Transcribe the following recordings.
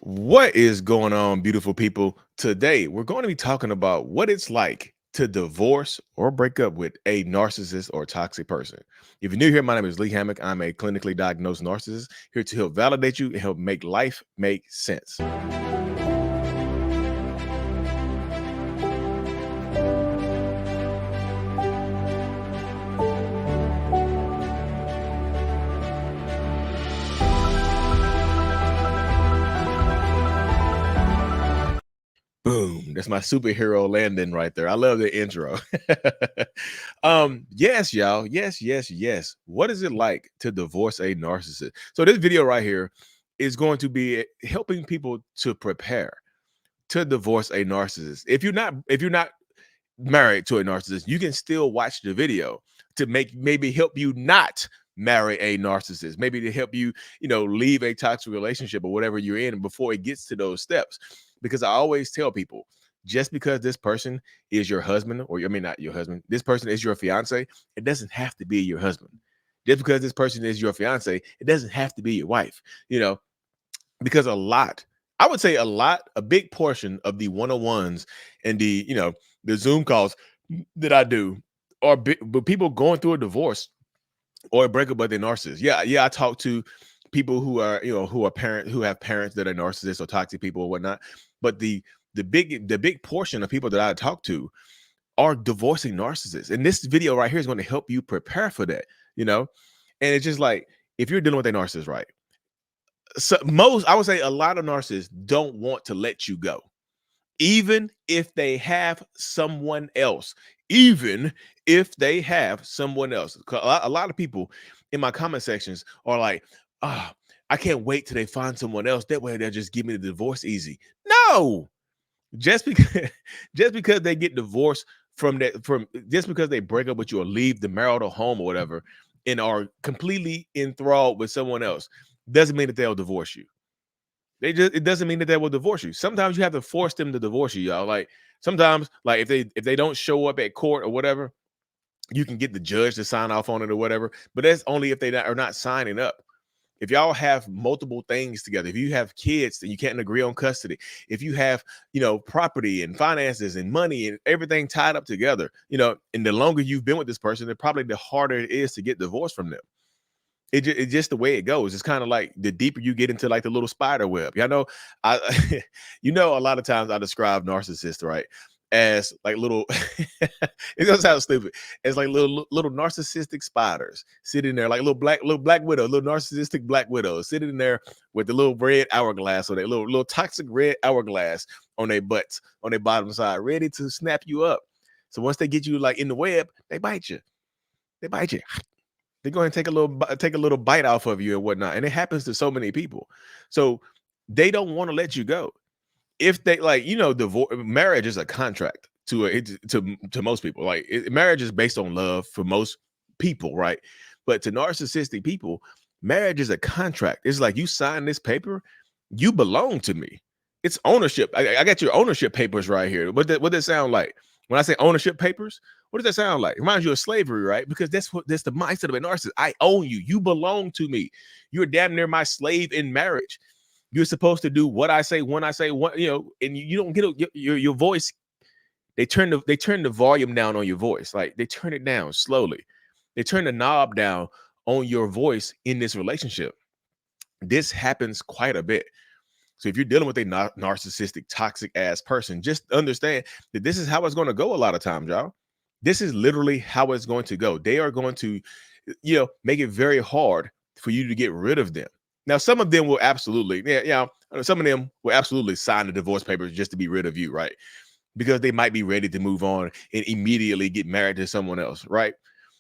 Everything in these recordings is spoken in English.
What is going on, beautiful people? Today, we're going to be talking about what it's like to divorce or break up with a narcissist or toxic person. If you're new here, my name is Lee Hammock. I'm a clinically diagnosed narcissist here to help validate you and help make life make sense. Boom. That's my superhero landing right there. I love the intro. Yes, y'all. Yes. What is it like to divorce a narcissist? So this video right here is going to be helping people to prepare to divorce a narcissist. If you're not married to a narcissist, you can still watch the video to maybe help you not marry a narcissist, maybe to help you, leave a toxic relationship or whatever you're in before it gets to those steps. Because I always tell people, just because this person is your husband, or I mean, not your husband, this person is your fiance, it doesn't have to be your husband. Just because this person is your fiance, it doesn't have to be your wife, because I would say a big portion of the one-on-ones and the Zoom calls that I do are but people going through a divorce or a breakup with a narcissist. Yeah, I talk to people who are, who have parents that are narcissists or toxic people or whatnot. But the big portion of people that I talk to are divorcing narcissists. And this video right here is going to help you prepare for that, And it's just like, if you're dealing with a narcissist, right? So I would say a lot of narcissists don't want to let you go, even if they have someone else. Even if they have someone else. 'Cause a lot of people in my comment sections are like, I can't wait till they find someone else. That way they'll just give me the divorce easy. No, just because just because they get divorced from just because they break up with you or leave the marital home or whatever and are completely enthralled with someone else doesn't mean that they'll divorce you. It doesn't mean that they will divorce you. Sometimes you have to force them to divorce you, y'all. Like sometimes, like if they don't show up at court or whatever, you can get the judge to sign off on it or whatever. But that's only if are not signing up. If y'all have multiple things together, if you have kids and you can't agree on custody, if you have, property and finances and money and everything tied up together, and the longer you've been with this person, probably the harder it is to get divorced from them. It's just the way it goes. It's kind of like the deeper you get into like the little spider web. Y'all know, I, a lot of times I describe narcissists, right, as like little. It doesn't sound stupid. It's like little narcissistic spiders sitting there, like little black widow, little narcissistic black widows sitting there with the little red hourglass or their little toxic red hourglass on their butts, on their bottom side, ready to snap you up. So once they get you like in the web, they bite you. They bite you. They're going to take a little bite off of you and whatnot, and it happens to so many people. So they don't want to let you go. If they divorce, marriage is a contract to most people. Like marriage is based on love for most people, right? But to narcissistic people, marriage is a contract. It's like you sign this paper, you belong to me. It's ownership. I got your ownership papers right here. What does that sound like? When I say ownership papers, what does that sound like? It reminds you of slavery, right? Because that's the mindset of a narcissist. I own you. You belong to me. You're damn near my slave in marriage. You're supposed to do what I say when I say what, and you don't get your voice. They turn the volume down on your voice. Like they turn it down slowly. They turn the knob down on your voice in this relationship. This happens quite a bit. So if you're dealing with a narcissistic, toxic ass person, just understand that this is how it's going to go a lot of times, y'all. This is literally how it's going to go. They are going to, make it very hard for you to get rid of them. Now, some of them will absolutely, some of them will absolutely sign the divorce papers just to be rid of you, right? Because they might be ready to move on and immediately get married to someone else, right?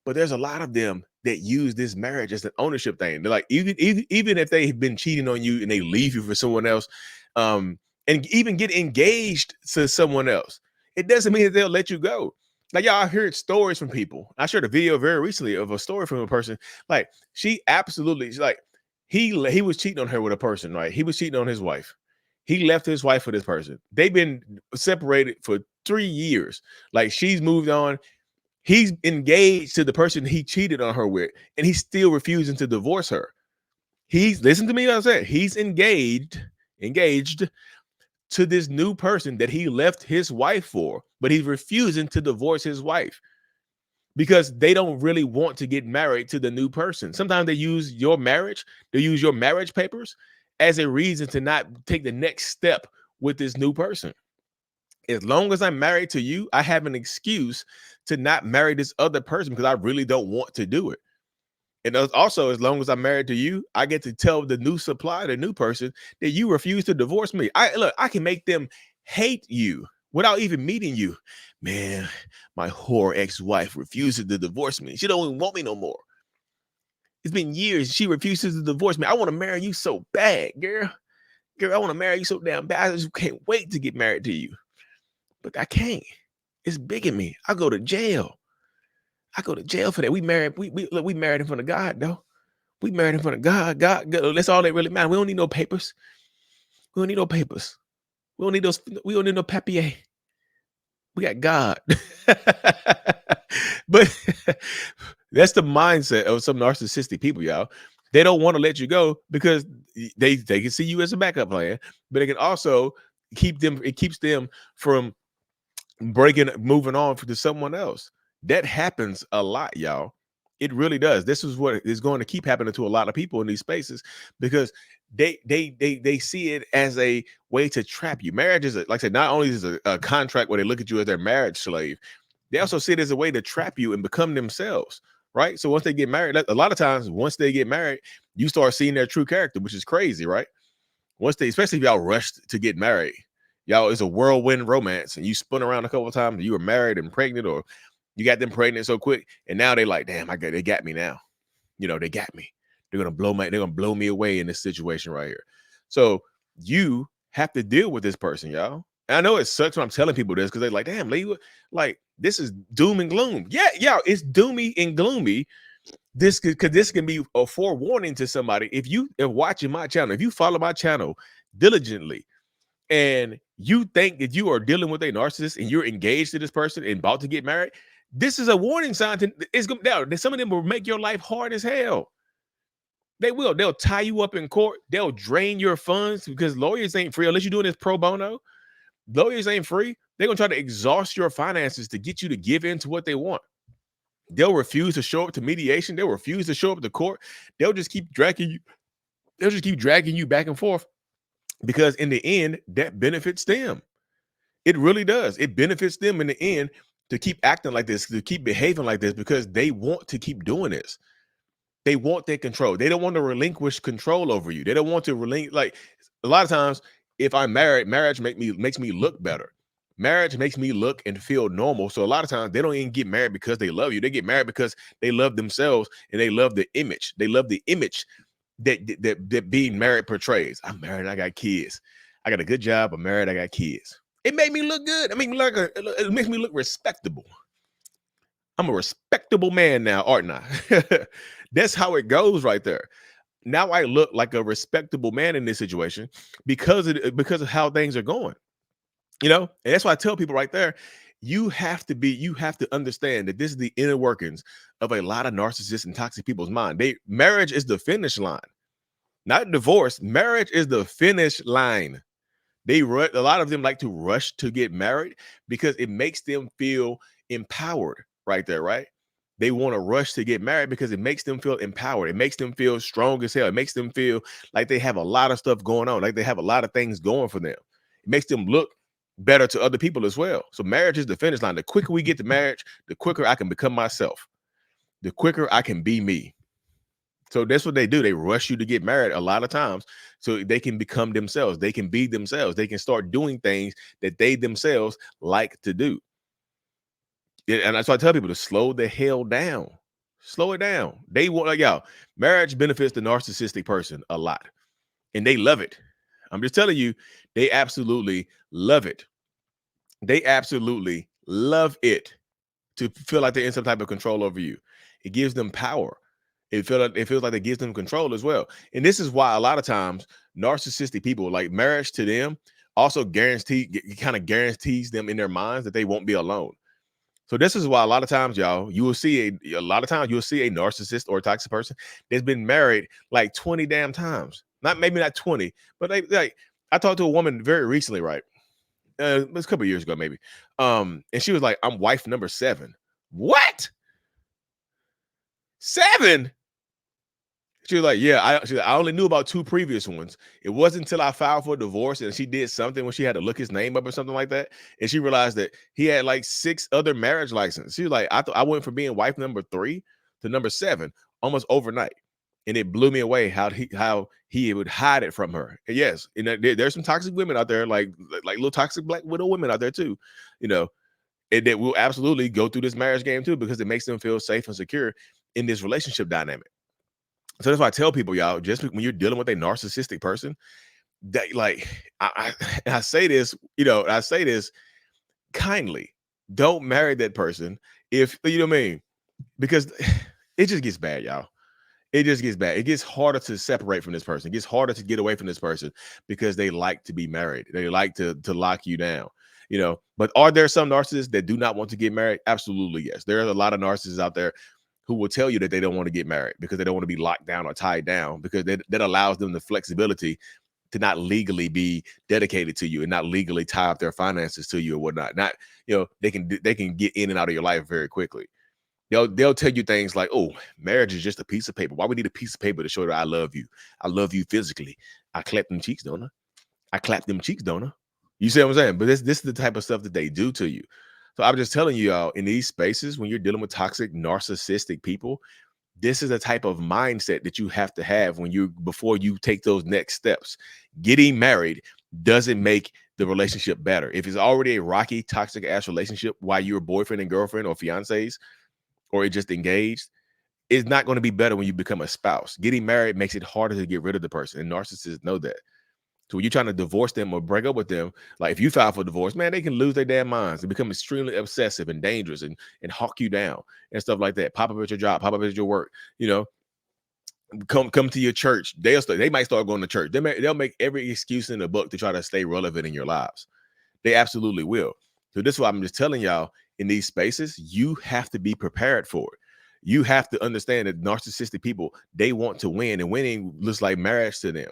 But there's a lot of them that use this marriage as an ownership thing. They're like, even if they've been cheating on you and they leave you for someone else, and even get engaged to someone else, it doesn't mean that they'll let you go. Like y'all heard stories from people. I shared a video very recently of a story from a person. Like she's like he was cheating on her with a person, right? He was cheating on his wife. He left his wife for this person. They've been separated for 3 years. Like she's moved on. He's engaged to the person he cheated on her with, and he's still refusing to divorce her. Listen to me what I said. He's engaged engaged to this new person that he left his wife for, but he's refusing to divorce his wife because they don't really want to get married to the new person. Sometimes they use they use your marriage papers as a reason to not take the next step with this new person. As long as I'm married to you, I have an excuse to not marry this other person because I really don't want to do it. And also, as long as I'm married to you, I get to tell the new supplier, the new person, that you refuse to divorce me. I can make them hate you without even meeting you. Man, my whore ex-wife refuses to divorce me. She don't even want me no more. It's been years. She refuses to divorce me. I want to marry you so bad, girl. Girl, I want to marry you so damn bad. I just can't wait to get married to you. But I can't. It's bigamy. I go to jail. I go to jail for that. We married. We married in front of God, though. We married in front of God. God. That's all that really matters. We don't need no papers. We don't need no papers. We don't need those. We don't need no papier. We got God. But that's the mindset of some narcissistic people, y'all. They don't want to let you go because they can see you as a backup plan, but it can also keep them. It keeps them from moving on to someone else. That happens a lot, y'all. It really does. This is what is going to keep happening to a lot of people in these spaces because they see it as a way to trap you. Marriage is like I said, not only is it a contract where they look at you as their marriage slave, they also see it as a way to trap you and become themselves. Right. So once they get married, a lot of times once they get married, you start seeing their true character, which is crazy, right? Especially if y'all rushed to get married, y'all, it's a whirlwind romance and you spun around a couple of times, you were married and pregnant, or you got them pregnant so quick, and now they like, damn, they got me now. They got me. They're gonna blow me away in this situation right here. So you have to deal with this person, y'all. And I know it sucks when I'm telling people this because they're like, damn, Lee, like this is doom and gloom. Yeah, it's doomy and gloomy. This can be a forewarning to somebody. If you are watching my channel, if you follow my channel diligently, and you think that you are dealing with a narcissist and you're engaged to this person and about to get married, this is a warning sign. Some of them will make your life hard as hell. They will. They'll tie you up in court. They'll drain your funds because lawyers ain't free unless you're doing this pro bono. Lawyers ain't free. They're gonna try to exhaust your finances to get you to give in to what they want. They'll refuse to show up to mediation. They'll refuse to show up to court. They'll just keep dragging you. They'll just keep dragging you back and forth because in the end, that benefits them. It really does. It benefits them in the end to keep acting like this, to keep behaving like this because they want to keep doing this. They want their control. They don't want to relinquish control over you. They don't want to like a lot of times if I'm married, marriage makes me look better. Marriage makes me look and feel normal. So a lot of times they don't even get married because they love you. They get married because they love themselves and they love the image. They love the image that being married portrays. I'm married, I got kids. I got a good job, I'm married, I got kids. It made me look good. It makes me look respectable. I'm a respectable man now, aren't I? That's how it goes right there. Now I look like a respectable man in this situation because of how things are going. And that's why I tell people right there, you have to understand that this is the inner workings of a lot of narcissists and toxic people's mind. Marriage is the finish line, not divorce. Marriage is the finish line. A lot of them like to rush to get married because it makes them feel empowered right there, right? They want to rush to get married because it makes them feel empowered. It makes them feel strong as hell. It makes them feel like they have a lot of stuff going on, like they have a lot of things going for them. It makes them look better to other people as well. So marriage is the finish line. The quicker we get to marriage, the quicker I can become myself. The quicker I can be me. So that's what they do. They rush you to get married a lot of times so they can become themselves. They can be themselves. They can start doing things that they themselves like to do. And that's why I tell people to slow the hell down. Slow it down. They want, like, y'all, marriage benefits the narcissistic person a lot. And they love it. I'm just telling you, they absolutely love it. They absolutely love it to feel like they're in some type of control over you. It gives them power. It feels like it gives them control as well. And this is why a lot of times narcissistic people, like, marriage to them also guarantees them in their minds that they won't be alone. So this is why a lot of times, y'all, you'll see a narcissist or a toxic person that's been married like 20 damn times. Maybe not 20, but like I talked to a woman very recently, right? It was a couple years ago, maybe. And she was like, "I'm wife number 7." What? 7? She was like, "Yeah, I only knew about 2 previous ones. It wasn't until I filed for divorce and she did something when she had to look his name up or something like that, and she realized that he had like 6 other marriage licenses." She was like, "I thought I went from being wife number 3 to number 7 almost overnight." And it blew me away how he would hide it from her. And yes, and there's some toxic women out there, like little toxic black widow women out there too, you know, and that will absolutely go through this marriage game too because it makes them feel safe and secure in this relationship dynamic. So that's why I tell people, y'all, just when you're dealing with a narcissistic person, that like I say this, I say this kindly. Don't marry that person if you know what I mean, because it just gets bad, y'all. It just gets bad. It gets harder to separate from this person. It gets harder to get away from this person because they like to be married. They like to lock you down. But are there some narcissists that do not want to get married? Absolutely, yes. There are a lot of narcissists out there who will tell you that they don't want to get married because they don't want to be locked down or tied down because that allows them the flexibility to not legally be dedicated to you and not legally tie up their finances to you or whatnot. Not, they can get in and out of your life very quickly. They'll tell you things like, "Oh, marriage is just a piece of paper. Why we need a piece of paper to show that I love you? I love you physically. I clap them cheeks, don't I? I clap them cheeks, don't I?" You see what I'm saying? But this is the type of stuff that they do to you. So I'm just telling you, y'all, in these spaces when you're dealing with toxic, narcissistic people, this is the type of mindset that you have to have before you take those next steps. Getting married doesn't make the relationship better. If it's already a rocky, toxic ass relationship while you're boyfriend and girlfriend or fiancés or it just engaged, it's not going to be better when you become a spouse. Getting married makes it harder to get rid of the person, and narcissists know that. So when you're trying to divorce them or break up with them, like if you file for divorce, man, they can lose their damn minds and become extremely obsessive and dangerous and hawk you down and stuff like that. Pop up at your job, pop up at your work, you know, come to your church. They might start going to church. They'll make every excuse in the book to try to stay relevant in your lives. They absolutely will. So this is why I'm just telling y'all, in these spaces, you have to be prepared for it. You have to understand that narcissistic people, they want to win, and winning looks like marriage to them.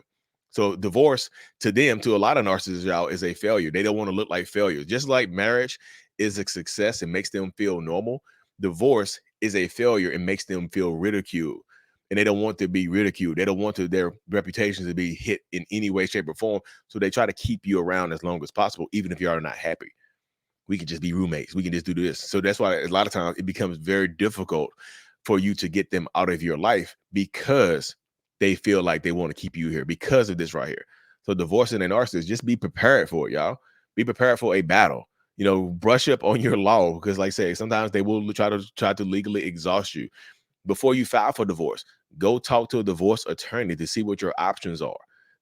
So divorce to them, to a lot of narcissists, y'all, is a failure. They don't want to look like failures. Just like marriage is a success and makes them feel normal, divorce is a failure and makes them feel ridiculed. And they don't want to be ridiculed. They don't want their reputations to be hit in any way, shape, or form. So they try to keep you around as long as possible, even if you are not happy. We can just be roommates. We can just do this. So that's why a lot of times it becomes very difficult for you to get them out of your life because they feel like they want to keep you here because of this right here. So divorcing an narcissist, just be prepared for it, y'all. Be prepared for a battle. Brush up on your law because, like I say, sometimes they will try to legally exhaust you. Before you file for divorce, go talk to a divorce attorney to see what your options are.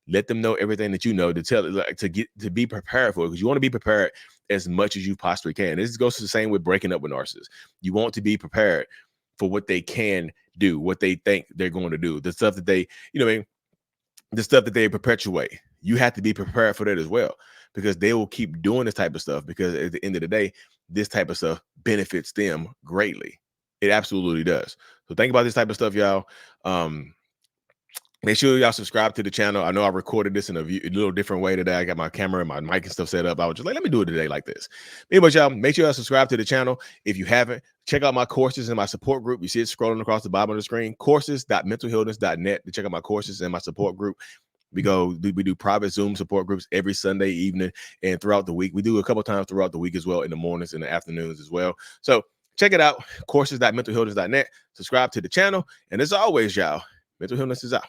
Let them know everything that you know to be prepared for it, because you want to be prepared as much as you possibly can. This goes to the same with breaking up with narcissists. You want to be prepared for what they can do, what they think they're going to do, the stuff that the stuff that they perpetuate. You have to be prepared for that as well, because they will keep doing this type of stuff, because at the end of the day, this type of stuff benefits them greatly. It absolutely does. So think about this type of stuff, y'all. Make sure y'all subscribe to the channel. I know I recorded this in a little different way today. I got my camera and my mic and stuff set up. I was just like, let me do it today like this. Anyway, y'all, make sure y'all subscribe to the channel. If you haven't, check out my courses and my support group. You see it scrolling across the bottom of the screen, courses.mentalhealness.net, to check out my courses and my support group. We do private Zoom support groups every Sunday evening and throughout the week. We do a couple times throughout the week as well, in the mornings and the afternoons as well. So check it out, courses.mentalhealness.net. Subscribe to the channel. And as always, y'all, Mental Healness is out.